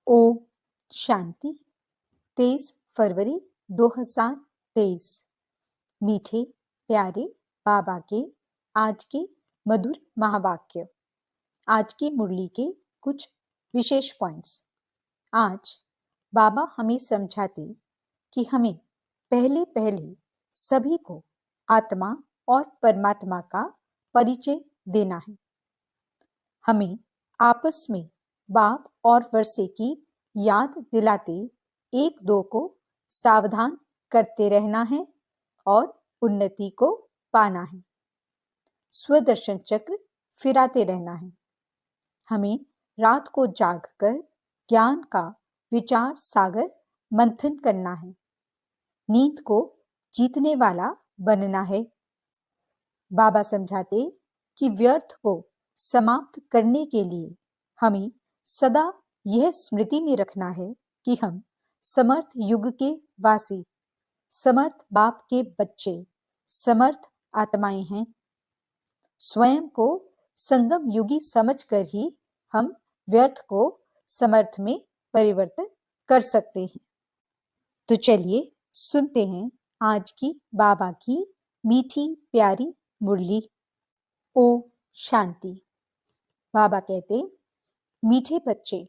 ओम शांति। 23 फरवरी 2023। मीठे प्यारे बाबा के आज के मधुर महावाक्य। आज की मुरली के कुछ विशेष पॉइंट्स। आज बाबा हमें समझाते कि हमें पहले पहले सभी को आत्मा और परमात्मा का परिचय देना है। हमें आपस में बाप और वर्षे की याद दिलाते एक दो को सावधान करते रहना है और उन्नति को पाना है। स्वदर्शन चक्र फिराते रहना है। हमें रात को जागकर ज्ञान का विचार सागर मंथन करना है। नींद को जीतने वाला बनना है। बाबा समझाते कि व्यर्थ को समाप्त करने के लिए हमें सदा यह स्मृति में रखना है कि हम समर्थ युग के वासी, समर्थ बाप के बच्चे, समर्थ आत्माएं हैं। स्वयं को संगम युगी समझकर ही हम व्यर्थ को समर्थ में परिवर्तन कर सकते हैं। तो चलिए सुनते हैं आज की बाबा की मीठी प्यारी मुरली। ओम शांति। बाबा कहते, मीठे बच्चे,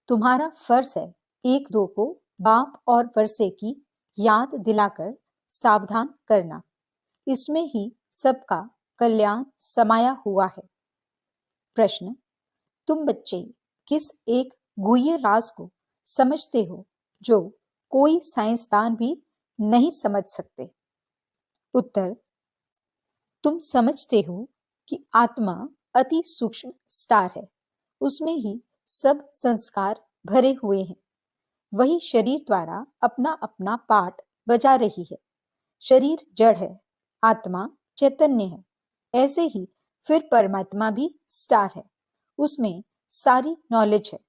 तुम्हारा फर्ज है एक दो को बाप और वर्षे की याद दिलाकर सावधान करना। इसमें ही सबका कल्याण समाया हुआ है। प्रश्न, तुम बच्चे किस एक गुह्य राज को समझते हो जो कोई साइंसदान भी नहीं समझ सकते? उत्तर, तुम समझते हो कि आत्मा अति सूक्ष्म स्टार है। उसमें ही सब संस्कार भरे हुए हैं। वही शरीर द्वारा अपना अपना पाठ बजा रही है। शरीर जड़ है, आत्मा चैतन्य है। ऐसे ही फिर परमात्मा भी स्टार है। उसमें सारी नॉलेज है।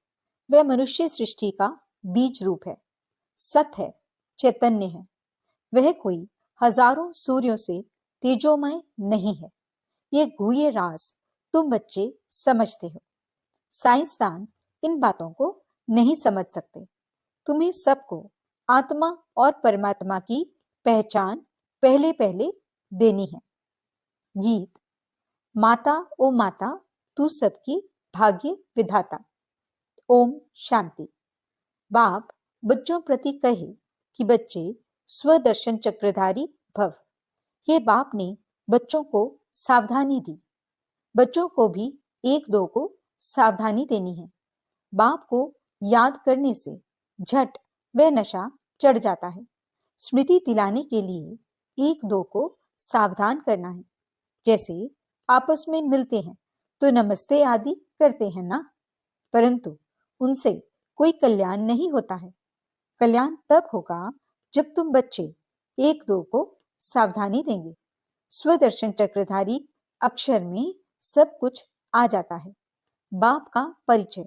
वह मनुष्य सृष्टि का बीज रूप है, सत है, चैतन्य है। वह कोई हजारों सूर्यों से तेजोमय नहीं है। ये गुह्य राज तुम बच्चे समझते हो। साइंसदान इन बातों को नहीं समझ सकते। तुम्हें सबको आत्मा और परमात्मा की पहचान पहले पहले देनी है। गीत। माता ओ माता, तू सबकी भाग्य विधाता। ओम शांति। बाप बच्चों प्रति कहे कि बच्चे स्वदर्शन चक्रधारी भव। ये बाप ने बच्चों को सावधानी दी। बच्चों को भी एक दो को सावधानी देनी है। बाप को याद करने से झट वह नशा चढ़ जाता है। स्मृति दिलाने के लिए एक दो को सावधान करना है। जैसे आपस में मिलते हैं तो नमस्ते आदि करते हैं ना, परंतु उनसे कोई कल्याण नहीं होता है। कल्याण तब होगा जब तुम बच्चे एक दो को सावधानी देंगे। स्वदर्शन चक्रधारी अक्षर में सब कुछ आ जाता है। बाप का परिचय,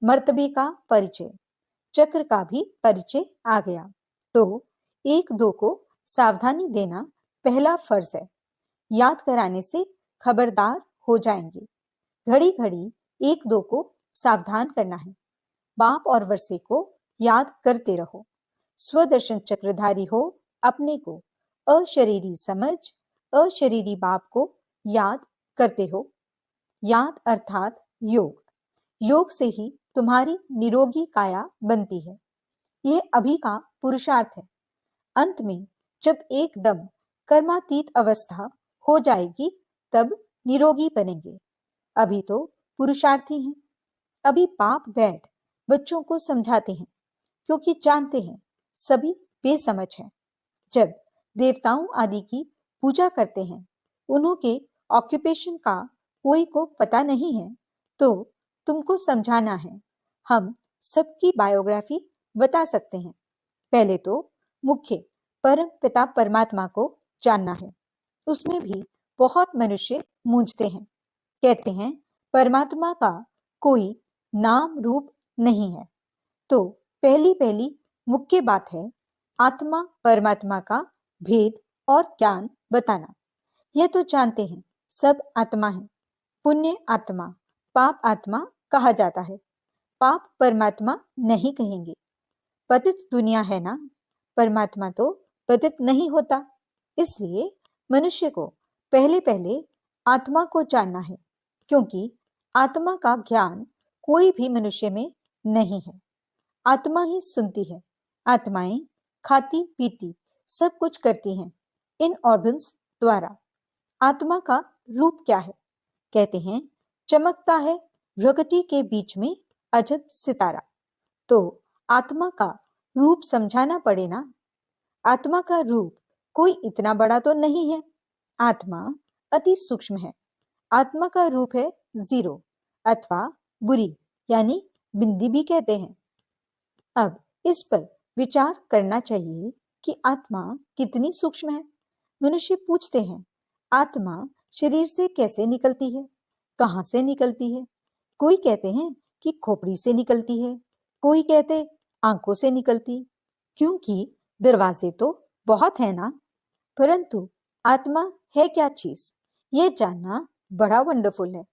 मर्तबे का परिचय, चक्र का भी परिचय आ गया। तो एक दो को सावधानी देना पहला फर्ज है। याद कराने से खबरदार हो जाएंगे। घड़ी घड़ी एक दो को सावधान करना है। बाप और वर्षे को याद करते रहो। स्वदर्शन चक्रधारी हो अपने को अशरीरी समझ, अशरीरी बाप को याद करते हो। याद अर्थात योग। योग से ही तुम्हारी निरोगी काया बनती है। यह अभी का पुरुषार्थ है। अंत में जब एकदम कर्मातीत अवस्था हो जाएगी तब निरोगी बनेंगे। अभी तो पुरुषार्थी हैं। अभी बाप बैठ बच्चों को समझाते हैं, क्योंकि जानते हैं सभी बेसमझ हैं। जब देवताओं आदि की पूजा करते हैं, उन्हों के ऑक्यूपेशन का कोई को पता नहीं है, तो तुमको समझाना है। हम सबकी बायोग्राफी बता सकते हैं। पहले तो मुख्य परम पिता परमात्मा को जानना है। उसमें भी बहुत मनुष्य मूंझते हैं। कहते हैं परमात्मा का कोई नाम रूप नहीं है। तो पहली पहली मुख्य बात है आत्मा परमात्मा का भेद और ज्ञान बताना। यह तो जानते हैं सब आत्मा है। पुण्य आत्मा, पाप आत्मा कहा जाता है। पाप परमात्मा नहीं कहेंगे। पतित दुनिया है ना, परमात्मा तो पतित नहीं होता। इसलिए मनुष्य को पहले पहले आत्मा को जानना है, क्योंकि आत्मा का ज्ञान कोई भी मनुष्य में नहीं है। आत्मा ही सुनती है। आत्माएं खाती पीती सब कुछ करती हैं इन ऑर्गन्स द्वारा। आत्मा का रूप क्या है? कहते हैं चमकता है प्रगति के बीच में अजब सितारा। तो आत्मा का रूप समझाना पड़े ना। आत्मा का रूप कोई इतना बड़ा तो नहीं है। आत्मा अति सूक्ष्म है। आत्मा का रूप है जीरो अथवा बुरी, यानी बिंदी भी कहते हैं। अब इस पर विचार करना चाहिए कि आत्मा कितनी सूक्ष्म है। मनुष्य पूछते हैं आत्मा शरीर से कैसे निकलती है, कहाँ से निकलती है। कोई कहते हैं कि खोपड़ी से निकलती है, कोई कहते आंखों से निकलती, क्योंकि दरवाजे तो बहुत है ना। परंतु आत्मा है क्या चीज, ये जानना बड़ा वंडरफुल है।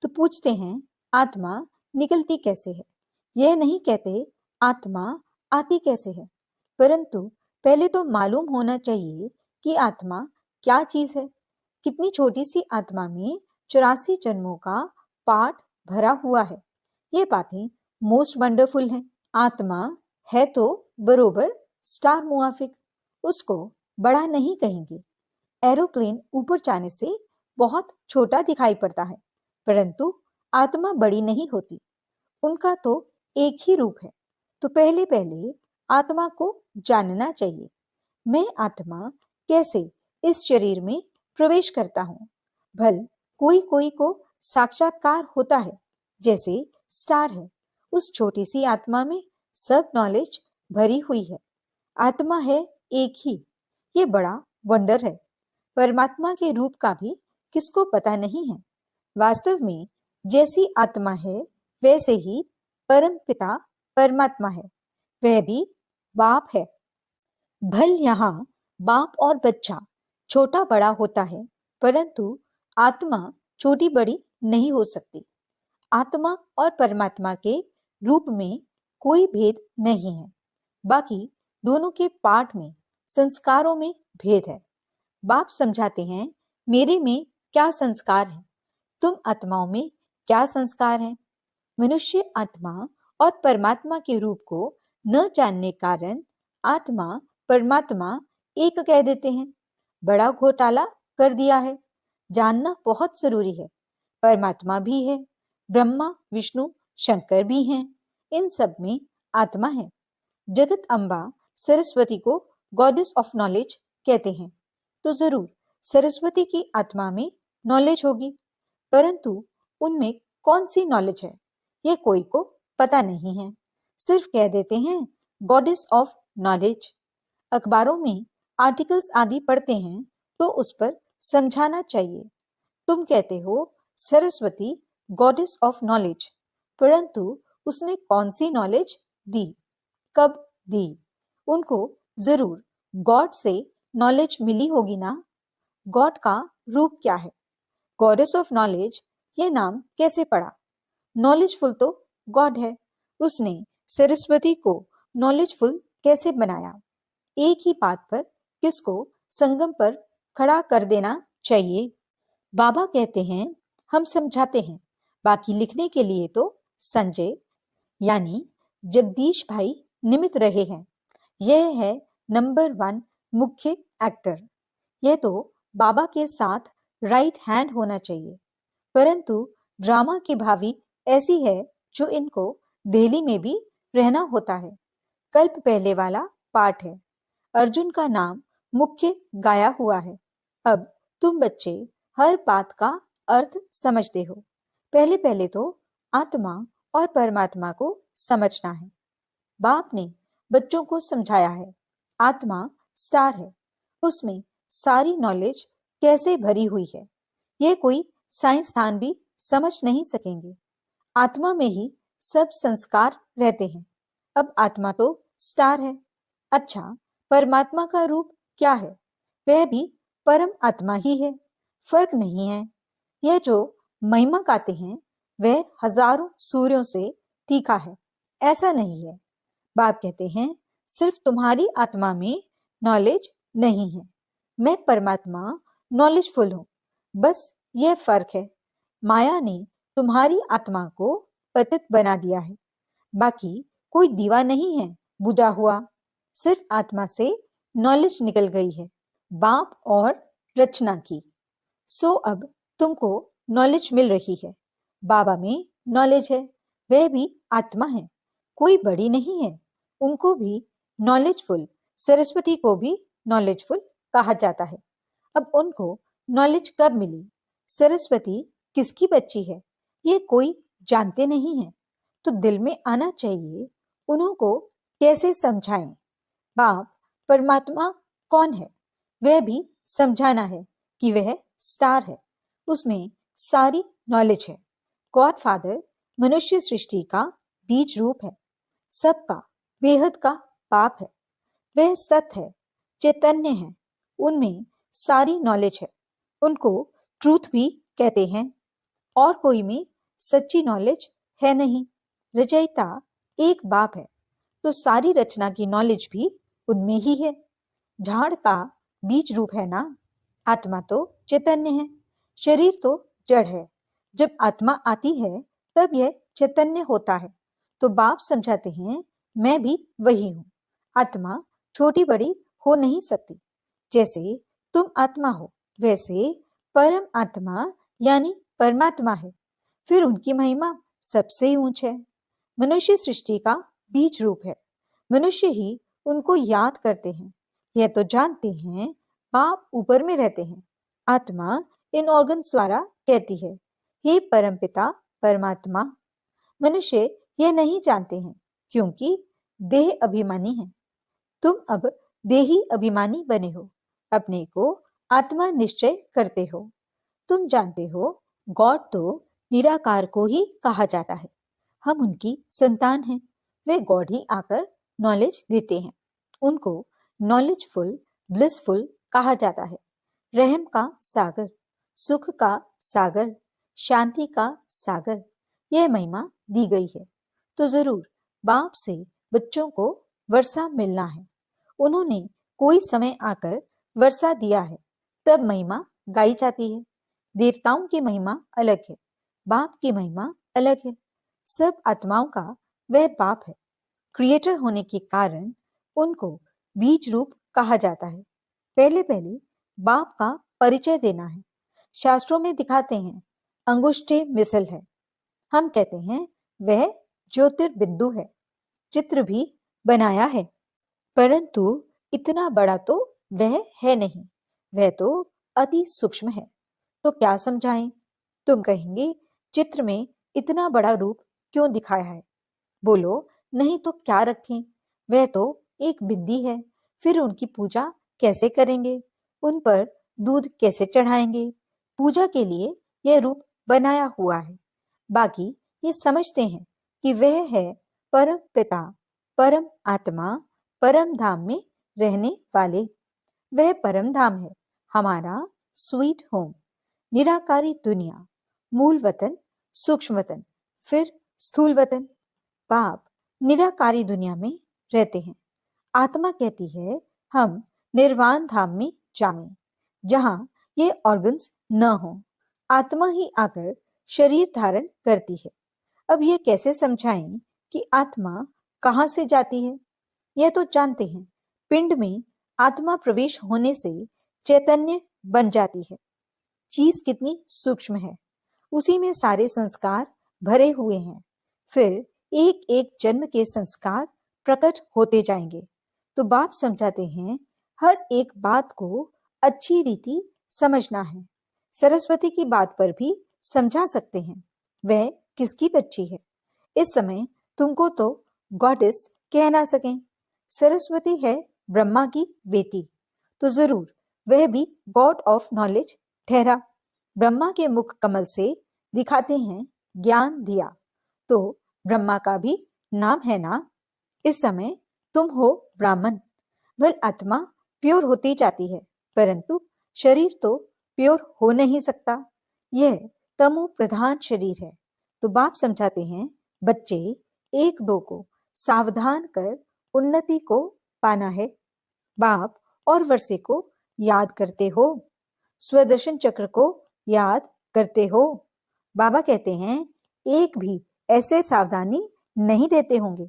तो पूछते हैं आत्मा निकलती कैसे है। यह नहीं कहते आत्मा आती कैसे है, परंतु पहले तो मालूम होना चाहिए कि आत्मा क्या चीज है। कितनी छोटी सी आत्मा में 84 जन्मों का पाठ भरा हुआ है। ये बातें मोस्ट वंडरफुल हैं। आत्मा है तो बरोबर स्टार मुआफिक, उसको बड़ा नहीं कहेंगे। एरोप्लेन ऊपर जाने से बहुत छोटा दिखाई पड़ता है, परंतु आत्मा बड़ी नहीं होती। उनका तो एक ही रूप है। तो पहले पहले आत्मा को जानना चाहिए। मैं आत्मा कैसे इस शरीर में प्रवेश करता हूँ। भल कोई कोई को साक्षात्कार होता है, जैसे स्टार है। उस छोटी सी आत्मा में सब नॉलेज भरी हुई है। आत्मा है एक ही, ये बड़ा वंडर है। परमात्मा के रूप का भी किसको पता नहीं है। वास्तव में जैसी आत्मा है वैसे ही परम पिता परमात्मा है, वह भी बाप है। भल यहाँ बाप और बच्चा छोटा बड़ा होता है, परंतु आत्मा छोटी बड़ी नहीं हो सकती। आत्मा और परमात्मा के रूप में कोई भेद नहीं है। बाकी दोनों के पाठ में, संस्कारों में भेद है। बाप समझाते हैं मेरे में क्या संस्कार है, तुम आत्माओं में क्या संस्कार है। मनुष्य आत्मा और परमात्मा के रूप को न जानने कारण आत्मा परमात्मा एक कह देते हैं। बड़ा घोटाला कर दिया है। जानना बहुत जरूरी है। परमात्मा भी है, ब्रह्मा विष्णु शंकर भी हैं। इन सब में आत्मा है। जगत अम्बा सरस्वती को गॉडेस ऑफ नॉलेज कहते हैं। तो जरूर सरस्वती की आत्मा में नॉलेज होगी, परंतु उनमें कौन सी नॉलेज है ये कोई को पता नहीं है। सिर्फ कह देते हैं गॉडेस ऑफ नॉलेज। अखबारों में आर्टिकल्स आदि पढ़ते हैं तो उस पर समझाना चाहिए। तुम कहते हो सरस्वती गॉडेस ऑफ नॉलेज, परंतु उसने कौन सी नॉलेज दी, कब दी। उनको जरूर गॉड से नॉलेज मिली होगी ना। गॉड का रूप क्या है, गॉडेस ऑफ नॉलेज, ये नाम कैसे पड़ा। नॉलेजफुल तो गॉड है, उसने सरस्वती को नॉलेजफुल कैसे बनाया। एक ही बात पर किसको संगम पर खड़ा कर देना चाहिए। बाबा कहते हैं हम समझाते हैं, बाकी लिखने के लिए तो संजय यानी जगदीश भाई निमित्त रहे हैं। यह है नंबर 1 मुख्य एक्टर। यह तो बाबा के साथ राइट हैंड होना चाहिए, परंतु ड्रामा की भावी ऐसी है जो इनको दिल्ली में भी रहना होता है। कल्प पहले वाला पाठ है। अर्जुन का नाम मुख्य गाया हुआ है। अब तुम बच्चे हर बात का अर्थ समझते हो। पहले पहले तो आत्मा और परमात्मा को समझना है। बाप ने बच्चों को समझाया है आत्मा स्टार है, उसमें सारी नॉलेज कैसे भरी हुई है ये कोई साइंसदान भी समझ नहीं सकेंगे। आत्मा में ही सब संस्कार रहते हैं। अब आत्मा तो स्टार है। अच्छा, परमात्मा का रूप क्या है? वह भी परम आत्मा ही है, फर्क नहीं है। यह जो महिमा गाते हैं वह हजारों सूर्यों से तीखा है। ऐसा नहीं है। बाप कहते हैं सिर्फ तुम्हारी आत्मा में नॉलेज नहीं है, मैं परमात्मा नॉलेजफुल हूँ। बस यह फर्क है, माया ने तुम्हारी आत्मा को पतित बना दिया है। बाकी कोई दीवा नहीं है बुझा हुआ, सिर्फ आत्मा से नॉलेज निकल गई है, बाप और रचना की। सो अब तुमको नॉलेज मिल रही है। बाबा में नॉलेज है, वह भी आत्मा है, कोई बड़ी नहीं है। उनको भी नॉलेजफुल, सरस्वती को भी नॉलेजफुल कहा जाता है। अब उनको नॉलेज कब मिली, सरस्वती किसकी बच्ची है, ये कोई जानते नहीं है। तो दिल में आना चाहिए, उनको कैसे समझाएं। बाप परमात्मा कौन है, वह भी समझाना है कि वह स्टार है, उसमें सारी नॉलेज है। गॉड फादर मनुष्य सृष्टि का बीज रूप है, सबका बेहद का बाप है। वह सत्य है, चैतन्य है, उनमें सारी नॉलेज है। उनको ट्रूथ भी कहते हैं। और कोई में सच्ची नॉलेज है नहीं। रचयिता एक बाप है, तो सारी रचना की नॉलेज भी उनमें ही है। झाड़ का बीज रूप है ना। आत्मा तो चैतन्य है, शरीर तो जड़ है। जब आत्मा आती है तब यह चैतन्य होता है। तो बाप समझाते हैं मैं भी वही हूँ। आत्मा छोटी बड़ी हो नहीं सकती। जैसे तुम आत्मा हो, वैसे परम आत्मा यानी परमात्मा है। फिर उनकी महिमा सबसे ऊंच है। मनुष्य सृष्टि का बीज रूप है, मनुष्य ही उनको याद करते हैं। यह तो जानते हैं बाप ऊपर में रहते हैं। आत्मा इन ऑर्गन्स द्वारा कहती है, हे परमपिता परमात्मा। मनुष्य यह नहीं जानते हैं क्योंकि देह अभिमानी है। तुम अब देही अभिमानी बने हो, अपने को आत्मा निश्चय करते हो। तुम जानते हो गॉड तो निराकार को ही कहा जाता है। हम उनकी संतान हैं। वे गॉड ही आकर नॉलेज देते हैं। उनको नॉलेजफुल, ब्लिसफुल कहा जाता है। रहम का सागर, सुख का सागर, शांति का सागर, यह महिमा दी गई है। तो जरूर बाप से बच्चों को वर्षा मिलना है। उन्होंने कोई समय आकर वर्षा दिया है, तब महिमा गाई जाती है। देवताओं की महिमा अलग है, बाप की महिमा अलग है। सब आत्माओं का वह बाप है। क्रिएटर होने के कारण उनको बीज रूप कहा जाता है। पहले पहले बाप का परिचय देना है। शास्त्रों में दिखाते हैं अंगुष्ठे मिसल है। हम कहते हैं वह ज्योतिर्बिंदु है। चित्र भी बनाया है, परंतु इतना बड़ा तो वह है नहीं, वह तो अति सूक्ष्म है। तो क्या समझाएं? तुम कहेंगे चित्र में इतना बड़ा रूप क्यों दिखाया है? बोलो नहीं तो क्या रखें, वह तो एक बिंदी है। फिर उनकी पूजा कैसे करेंगे? उन पर दूध कैसे चढ़ाएंगे? पूजा के लिए यह रूप बनाया हुआ है। बाकी ये समझते हैं कि वह है परम पिता, परम आत्मा, परम धाम में रहने वाले। वह परम धाम है, हमारा स्वीट होम, निराकारी दुनिया, मूल वतन, सूक्ष्म वतन, फिर स्थूल वतन। बाप निराकारी दुनिया में रहते हैं। आत्मा कहती है हम निर्वाण धाम में जाएं, जहां ये ऑर्गन्स न हो। आत्मा ही आकर शरीर धारण करती है। अब ये कैसे समझाएं कि आत्मा कहाँ से जाती है? यह तो जानते हैं, पिंड में आत्मा प्रवेश होने से चैतन्य बन जाती है। चीज कितनी सूक्ष्म है, उसी में सारे संस्कार भरे हुए हैं। फिर एक एक जन्म के संस्कार प्रकट होते जाएंगे। तो बाप समझाते हैं हर एक बात को अच्छी रीति समझना है। सरस्वती की बात पर भी समझा सकते हैं, वह किसकी बच्ची है। इस समय तुमको तो गॉडेस कह ना सकें। सरस्वती है ब्रह्मा की बेटी, तो जरूर वह भी गॉड ऑफ नॉलेज ठहरा। ब्रह्मा के मुख कमल से दिखाते हैं ज्ञान दिया, तो ब्रह्मा का भी नाम है ना। इस समय तुम हो ब्राह्मण। वह आत्मा प्योर होती जाती है, परंतु शरीर तो प्योर हो नहीं सकता। यह तमो प्रधान शरीर है। तो बाप समझाते हैं बच्चे एक दो को सावधान कर उन्नति को पाना है। बाप और वर्षे को याद करते हो, स्वदर्शन चक्र को याद करते हो। बाबा कहते हैं एक भी ऐसे सावधानी नहीं देते होंगे।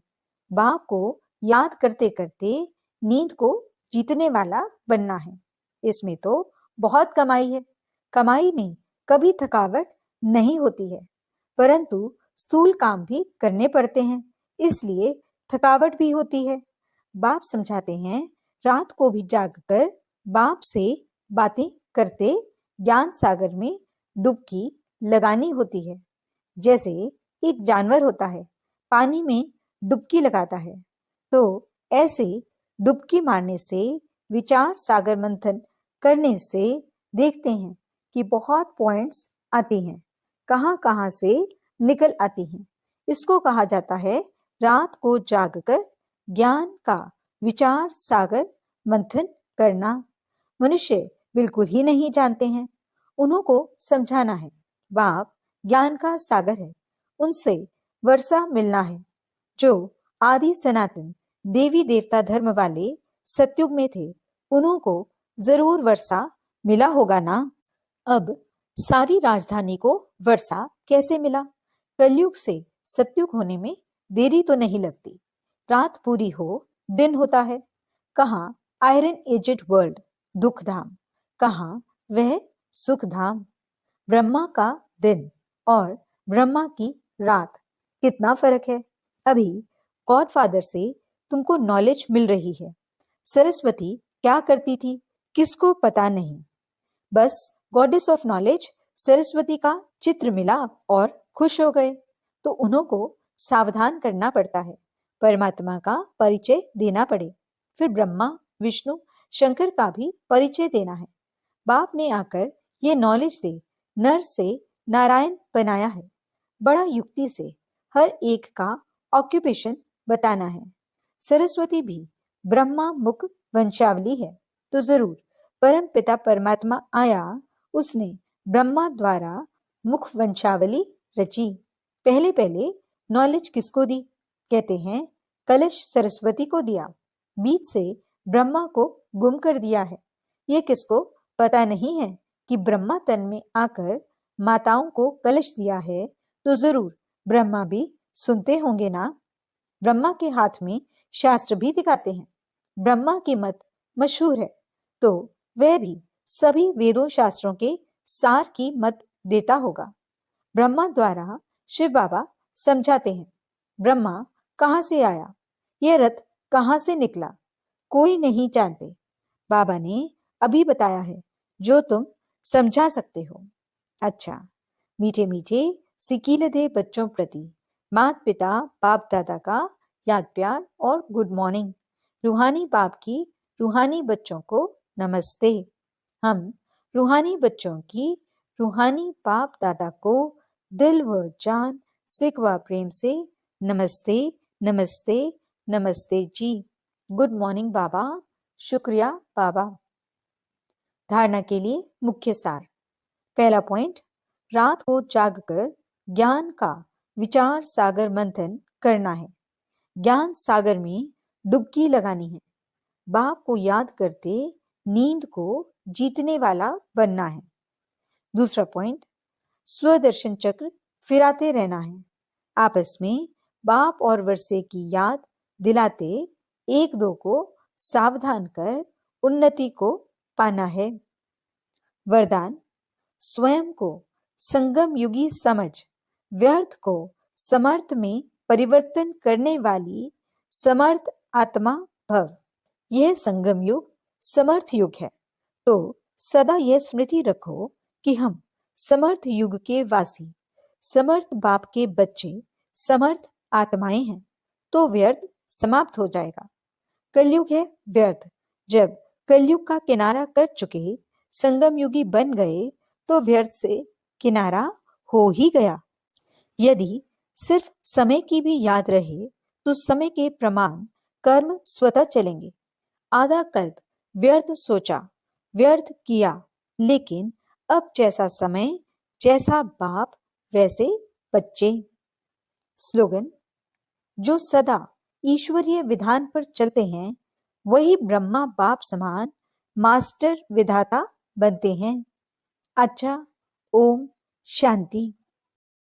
बाप को याद करते करते नींद को जीतने वाला बनना है। इसमें तो बहुत कमाई है। कमाई में कभी थकावट नहीं होती है, परंतु स्थूल काम भी करने पड़ते हैं, इसलिए थकावट भी होती है। बाप समझाते हैं रात को भी जागकर बाप से बातें करते ज्ञान सागर में डुबकी लगानी होती है। जैसे एक जानवर होता है, पानी में डुबकी लगाता है, तो ऐसे डुबकी मारने से, विचार सागर मंथन करने से देखते हैं कि बहुत पॉइंट्स आती हैं, कहाँ कहाँ से निकल आती हैं। इसको कहा जाता है रात को जागकर ज्ञान का विचार सागर मंथन करना। मनुष्य बिल्कुल ही नहीं जानते हैं, उन्हों को समझाना है। बाप ज्ञान का सागर है, उनसे वर्षा मिलना है। जो आदि सनातन देवी देवता धर्म वाले सतयुग में थे, उन्हों को जरूर वर्षा मिला होगा ना। अब सारी राजधानी को वर्षा कैसे मिला? कलयुग से सतयुग होने में देरी तो नहीं लगती। रात पूरी हो, दिन होता है। कहाँ आयरन एजेड वर्ल्ड दुख धाम, कहाँ वह सुख धाम। ब्रह्मा का दिन और ब्रह्मा की रात, कितना फर्क है। अभी गॉडफादर से तुमको नॉलेज मिल रही है। सरस्वती क्या करती थी किसको पता नहीं, बस गॉडेस ऑफ नॉलेज सरस्वती का चित्र मिला और खुश हो गए। तो उन्हों को सावधान करना पड़ता है, परमात्मा का परिचय देना पड़े। फिर ब्रह्मा विष्णु शंकर का भी परिचय देना है। बाप ने आकर ये नॉलेज दे नर से नारायण बनाया है। बड़ा युक्ति से हर एक का ऑक्यूपेशन बताना है। सरस्वती भी ब्रह्मा मुख वंशावली है, तो जरूर परम पिता परमात्मा आया, उसने ब्रह्मा द्वारा मुख वंशावली रची। पहले पहले नॉलेज किसको दी? कहते हैं कलश सरस्वती को दिया, बीच से ब्रह्मा को गुम कर दिया है। ये किसको पता नहीं है कि ब्रह्मा तन में आकर माताओं को कलश दिया है, तो जरूर ब्रह्मा भी सुनते होंगे ना। ब्रह्मा के हाथ में शास्त्र भी दिखाते हैं। ब्रह्मा की मत मशहूर है, तो वह भी सभी वेदों शास्त्रों के सार की मत देता होगा। ब्रह्मा द्वारा शिव बाबा समझाते हैं ब्रह्मा कहाँ से आया, यह रथ कहाँ से निकला, कोई नहीं जानते। बाबा ने अभी बताया है जो तुम समझा सकते हो। अच्छा, मीठे मीठे सिकीलधे बच्चों प्रति माता पिता बाप दादा का याद प्यार और गुड मॉर्निंग। रूहानी बाप की रूहानी बच्चों को नमस्ते। हम रूहानी बच्चों की रूहानी बाप दादा को दिल व जान सिक व प्रेम से नमस्ते नमस्ते नमस्ते जी। गुड मॉर्निंग बाबा, शुक्रिया बाबा। धारणा के लिए मुख्य सार। पहला पॉइंट, रात को जागकर ज्ञान का विचार सागर मंथन करना है। ज्ञान सागर में डुबकी लगानी है। बाप को याद करते नींद को जीतने वाला बनना है। दूसरा पॉइंट, स्वदर्शन चक्र फिराते रहना है। आपस में बाप और वर्षे की याद दिलाते एक दो को सावधान कर उन्नति को पाना है। वरदान, स्वयं को संगम युगी समझ व्यर्थ को समर्थ में परिवर्तन करने वाली समर्थ आत्मा भव। यह संगम युग समर्थ युग है, तो सदा यह स्मृति रखो कि हम समर्थ युग के वासी, समर्थ बाप के बच्चे, समर्थ आत्माएं हैं। तो व्यर्थ समाप्त हो जाएगा। कलयुग है व्यर्थ। जब कलयुग का किनारा कर चुके संगम युगी बन गए, तो व्यर्थ से किनारा हो ही गया। यदि सिर्फ समय की भी याद रहे, तो समय के प्रमाण कर्म स्वतः चलेंगे। आधा कल्प व्यर्थ सोचा, व्यर्थ किया, लेकिन अब जैसा समय, जैसा बाप, वैसे बच्चे। स्लोगन, जो सदा ईश्वरीय विधान पर चलते हैं वही ब्रह्मा बाप समान मास्टर विधाता बनते हैं। अच्छा, ओम शांति।